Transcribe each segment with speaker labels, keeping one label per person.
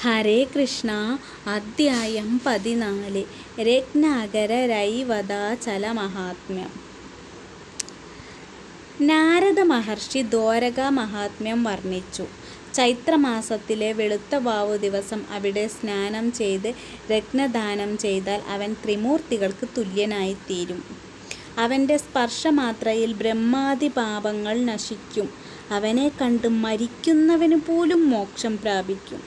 Speaker 1: ഹരേ കൃഷ്ണ. അധ്യായം 14. രത്നാകര രൈവതാചല മഹാത്മ്യം. നാരദ മഹർഷി ദ്വാരകാ മഹാത്മ്യം വർണ്ണിച്ചു. ചൈത്രമാസത്തിലെ വെളുത്ത വാവു ദിവസം അവിടെ സ്നാനം ചെയ്ത് രത്നദാനം ചെയ്താൽ അവൻ ത്രിമൂർത്തികൾക്ക് തുല്യനായിത്തീരും. അവൻ്റെ സ്പർശമാത്രയിൽ ബ്രഹ്മാദി പാപങ്ങൾ നശിക്കും. അവനെ കണ്ട് മരിക്കുന്നവന് പോലും മോക്ഷം പ്രാപിക്കും.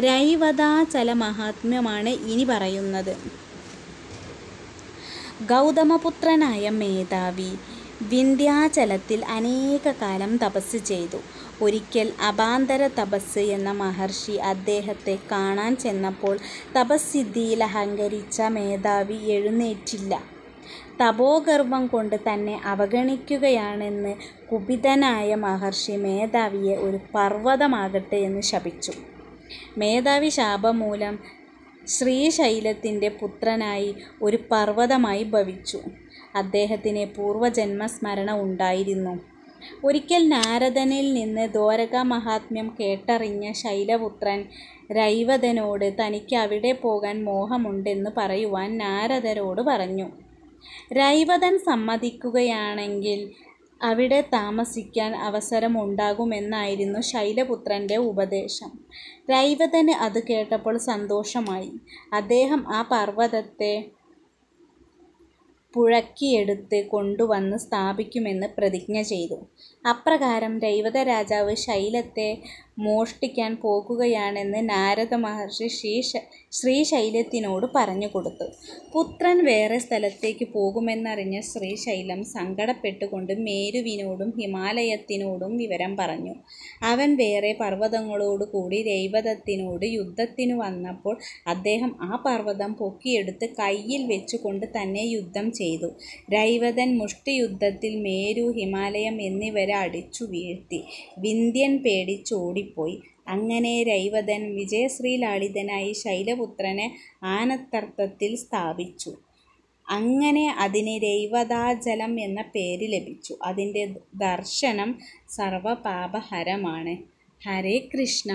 Speaker 1: രൈവതാചല മഹാത്മ്യമാണ് ഇനി പറയുന്നത്. ഗൗതമപുത്രനായ മേധാവി വിന്ധ്യാചലത്തിൽ അനേകകാലം തപസ് ചെയ്തു. ഒരിക്കൽ അപാന്തര തപസ് എന്ന മഹർഷി അദ്ദേഹത്തെ കാണാൻ ചെന്നപ്പോൾ തപസ്സിദ്ധിയിൽ അഹങ്കരിച്ച മേധാവി എഴുന്നേറ്റില്ല. തപോഗർവം കൊണ്ട് തന്നെ അവഗണിക്കുകയാണെന്ന് കുപിതനായ മഹർഷി മേധാവിയെ ഒരു പർവ്വതമാകട്ടെ എന്ന് ശപിച്ചു. മേധാവി ശാപം മൂലം ശ്രീശൈലത്തിൻ്റെ പുത്രനായി ഒരു പർവ്വതമായി ഭവിച്ചു. അദ്ദേഹത്തിന് പൂർവജന്മസ്മരണ ഉണ്ടായിരുന്നു. ഒരിക്കൽ നാരദനിൽ നിന്ന് ദ്വാരകാ മഹാത്മ്യം കേട്ടറിഞ്ഞ ശൈലപുത്രൻ രൈവതനോട് തനിക്ക് അവിടെ പോകാൻ മോഹമുണ്ടെന്ന് പറയുവാൻ നാരദരോട് പറഞ്ഞു. രൈവതൻ സമ്മതിക്കുകയാണെങ്കിൽ അവിടെ താമസിക്കാൻ അവസരമുണ്ടാകുമെന്നായിരുന്നു ശൈലപുത്രൻ്റെ ഉപദേശം. രൈവതന് അത് കേട്ടപ്പോൾ സന്തോഷമായി. അദ്ദേഹം ആ പർവ്വതത്തെ പുഴക്കിയെടുത്ത് കൊണ്ടുവന്ന് സ്ഥാപിക്കുമെന്ന് പ്രതിജ്ഞ ചെയ്തു. അപ്രകാരം രൈവത രാജാവ് ശൈലത്തെ മോഷ്ടിക്കാൻ പോകുകയാണെന്ന് നാരദ മഹർഷി ശ്രീശൈലത്തിനോട് പറഞ്ഞു കൊടുത്തു. പുത്രൻ വേറെ സ്ഥലത്തേക്ക് പോകുമെന്നറിഞ്ഞ ശ്രീശൈലം സങ്കടപ്പെട്ടുകൊണ്ട് മേരുവിനോടും ഹിമാലയത്തിനോടും വിവരം പറഞ്ഞു. അവൻ വേറെ പർവ്വതങ്ങളോടുകൂടി രൈവതത്തിനോട് യുദ്ധത്തിനു വന്നപ്പോൾ അദ്ദേഹം ആ പർവ്വതം പൊക്കിയെടുത്ത് കയ്യിൽ വെച്ചുകൊണ്ട് തന്നെ യുദ്ധം ചെയ്തു. രൈവതൻ മുഷ്ടിയുദ്ധത്തിൽ മേരു, ഹിമാലയം എന്നിവരെ അടിച്ചു വീഴ്ത്തി. വിന്ധ്യൻ പേടിച്ചോടിപ്പോയി. അങ്ങനെ രൈവതൻ വിജയശ്രീലാളിതനായി ശൈലപുത്രനെ ആനത്തർത്തത്തിൽ സ്ഥാപിച്ചു. അങ്ങനെ അതിന് രൈവതാചലം എന്ന പേര് ലഭിച്ചു. അതിൻ്റെ ദർശനം സർവപാപഹരമാണ്. ഹരേ കൃഷ്ണ.